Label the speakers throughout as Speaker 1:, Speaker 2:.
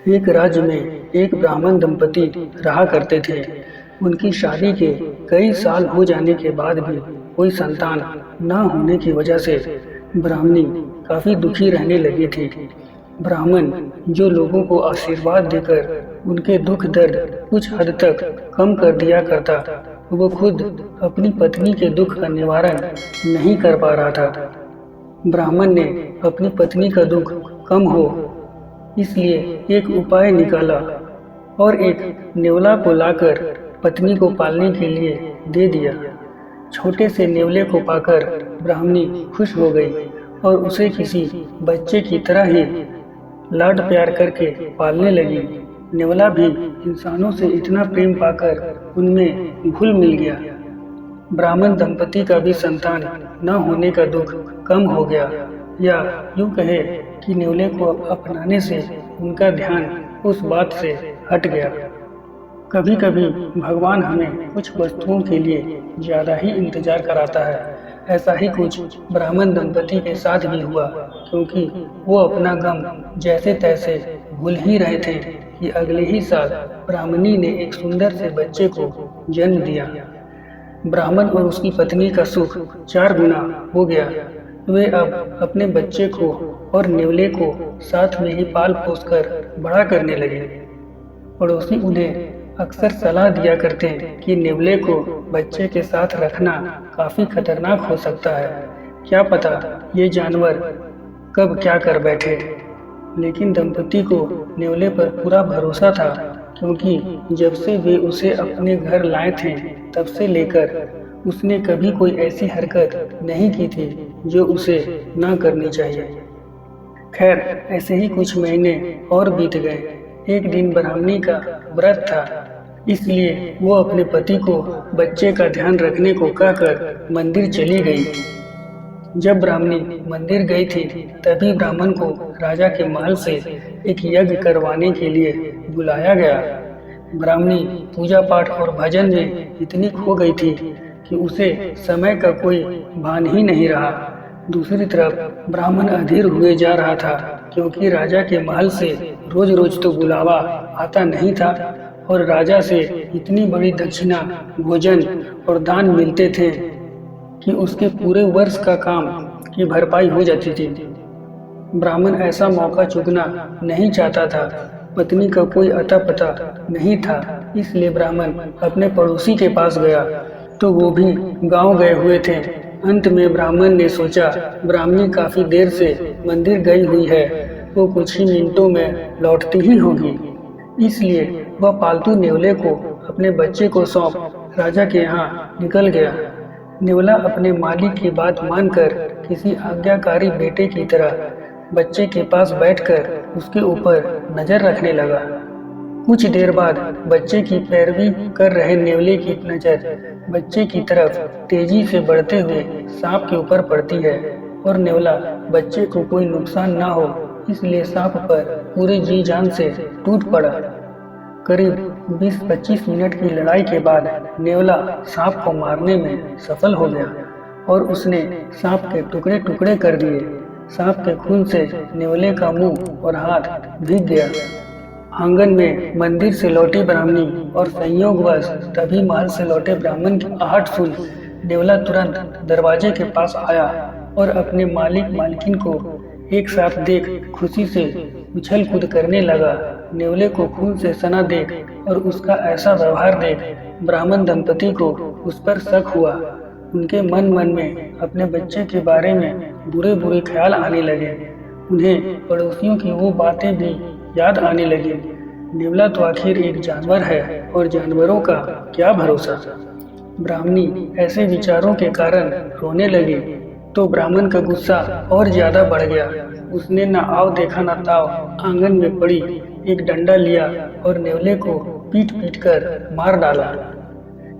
Speaker 1: एक राज्य में एक ब्राह्मण दंपति रहा करते थे। उनकी शादी के कई साल हो जाने के बाद भी कोई संतान न होने की वजह से ब्राह्मणी काफी दुखी रहने लगी थी। ब्राह्मण जो लोगों को आशीर्वाद देकर उनके दुख दर्द कुछ हद तक कम कर दिया करता, वो खुद अपनी पत्नी के दुख का निवारण नहीं कर पा रहा था। ब्राह्मण ने अपनी पत्नी का दुख कम हो इसलिए एक उपाय निकाला और एक नेवला को लाकर पत्नी को पालने के लिए दे दिया। छोटे से नेवले को पाकर ब्राह्मणी खुश हो गई और उसे किसी बच्चे की तरह ही लाड प्यार करके पालने लगी। नेवला भी इंसानों से इतना प्रेम पाकर उनमें घुल मिल गया। ब्राह्मण दंपति का भी संतान न होने का दुख कम हो गया, या यूं कहे कि नेवले को अपनाने से उनका ध्यान उस बात से हट गया। कभी कभी भगवान हमें कुछ वस्तुओं के लिए ज़्यादा ही इंतजार कराता है। ऐसा ही कुछ ब्राह्मण दंपति के साथ भी हुआ, क्योंकि वो अपना गम जैसे तैसे भूल ही रहे थे कि अगले ही साल ब्राह्मणी ने एक सुंदर से बच्चे को जन्म दिया। ब्राह्मण और उसकी पत्नी का सुख 4 गुना हो गया। वे अब अपने बच्चे को और नेवले को साथ में ही पाल पोस कर बड़ा करने लगे। पड़ोसी उन्हें अक्सर सलाह दिया करते कि नेवले को बच्चे के साथ रखना काफी खतरनाक हो सकता है, क्या पता ये जानवर कब क्या कर बैठे। लेकिन दंपति को नेवले पर पूरा भरोसा था, क्योंकि जब से वे उसे अपने घर लाए थे तब से लेकर उसने कभी कोई ऐसी हरकत नहीं की थी जो उसे ना करनी चाहिए। खैर, ऐसे ही कुछ महीने और बीत गए। एक दिन ब्राह्मणी का व्रत था, इसलिए वो अपने पति को बच्चे का ध्यान रखने को कहकर मंदिर चली गई। जब ब्राह्मणी मंदिर गई थी तभी ब्राह्मण को राजा के महल से एक यज्ञ करवाने के लिए बुलाया गया। ब्राह्मणी पूजा पाठ और भजन में इतनी खो गई थी कि उसे समय का कोई भान ही नहीं रहा। दूसरी तरफ ब्राह्मण अधीर हुए जा रहा था, क्योंकि राजा के महल से रोज रोज तो बुलावा आता नहीं था और राजा से इतनी बड़ी दक्षिणा, भोजन और दान मिलते थे कि उसके पूरे वर्ष का काम की भरपाई हो जाती थी। ब्राह्मण ऐसा मौका चूकना नहीं चाहता था। पत्नी का कोई अता पता नहीं था, इसलिए ब्राह्मण अपने पड़ोसी के पास गया तो वो भी गांव गए हुए थे। अंत में ब्राह्मण ने सोचा ब्राह्मणी काफी देर से मंदिर गई हुई है, वो कुछ ही मिनटों में लौटती ही होगी, इसलिए वह पालतू नेवले को अपने बच्चे को सौंप राजा के यहाँ निकल गया। नेवला अपने मालिक की बात मानकर किसी आज्ञाकारी बेटे की तरह बच्चे के पास बैठकर उसके ऊपर नजर रखने लगा। कुछ देर बाद बच्चे की पैरवी कर रहे नेवले की नजर बच्चे की तरफ तेजी से बढ़ते हुए सांप के ऊपर पड़ती है और नेवला बच्चे को कोई नुकसान ना हो इसलिए सांप पर पूरे जी जान से टूट पड़ा। करीब 20-25 मिनट की लड़ाई के बाद नेवला सांप को मारने में सफल हो गया और उसने सांप के टुकड़े टुकड़े कर दिए। सांप के खून से नेवले का मुंह और हाथ भीग गया। आंगन में मंदिर से लौटी ब्राह्मणी और संयोगवश तभी महल से लौटे ब्राह्मण की आहट सुन नेवला तुरंत दरवाजे के पास आया और अपने मालिक मालकिन को एक साथ देख खुशी से उछल कूद करने लगा। नेवले को खून से सना देख और उसका ऐसा व्यवहार देख ब्राह्मण दंपति को उस पर शक हुआ। उनके मन में अपने बच्चे के बारे में बुरे बुरे ख्याल आने लगे। उन्हें पड़ोसियों की वो बातें भी याद आने लगी। नेवला तो आखिर एक जानवर है और जानवरों का क्या भरोसा। ब्राह्मणी ऐसे विचारों के कारण रोने लगी तो ब्राह्मण का गुस्सा और ज्यादा बढ़ गया। उसने न आव देखा न ताव आंगन में पड़ी एक डंडा लिया और नेवले को पीट पीट कर मार डाला।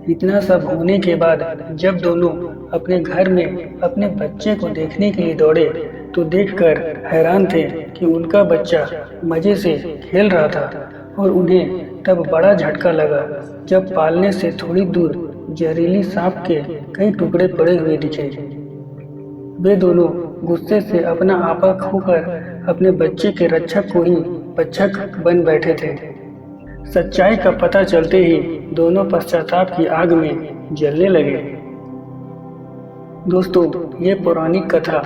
Speaker 1: इतना सब होने के बाद जब दोनों अपने घर में अपने बच्चे को देखने के लिए दौड़े तो देखकर हैरान थे कि उनका बच्चा मजे से खेल रहा था और उन्हें तब बड़ा झटका लगा जब पालने से थोड़ी दूर जहरीली सांप के कई टुकड़े पड़े हुए दिखे। वे दोनों गुस्से से अपना आपा खोकर अपने बच्चे के रक्षक को ही भक्षक बन बैठे थे। सच्चाई का पता चलते ही दोनों पश्चाताप की आग में जलने लगे। दोस्तों, ये पौराणिक कथा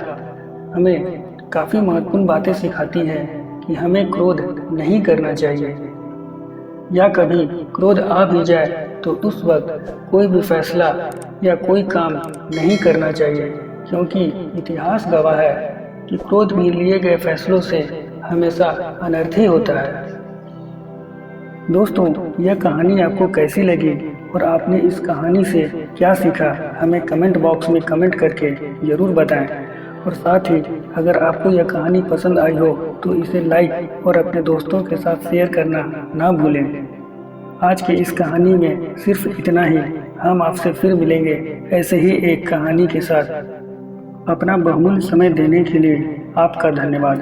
Speaker 1: हमें काफ़ी महत्वपूर्ण बातें सिखाती है कि हमें क्रोध नहीं करना चाहिए, या कभी क्रोध आ भी जाए तो उस वक्त कोई भी फैसला या कोई काम नहीं करना चाहिए, क्योंकि इतिहास गवाह है कि क्रोध में लिए गए फैसलों से हमेशा अनर्थ ही होता है। दोस्तों, यह कहानी आपको कैसी लगी और आपने इस कहानी से क्या सीखा, हमें कमेंट बॉक्स में कमेंट करके ज़रूर बताएं। और साथ ही अगर आपको यह कहानी पसंद आई हो तो इसे लाइक और अपने दोस्तों के साथ शेयर करना ना भूलें। आज की इस कहानी में सिर्फ इतना ही। हम आपसे फिर मिलेंगे ऐसे ही एक कहानी के साथ। अपना बहुमूल्य समय देने के लिए आपका धन्यवाद।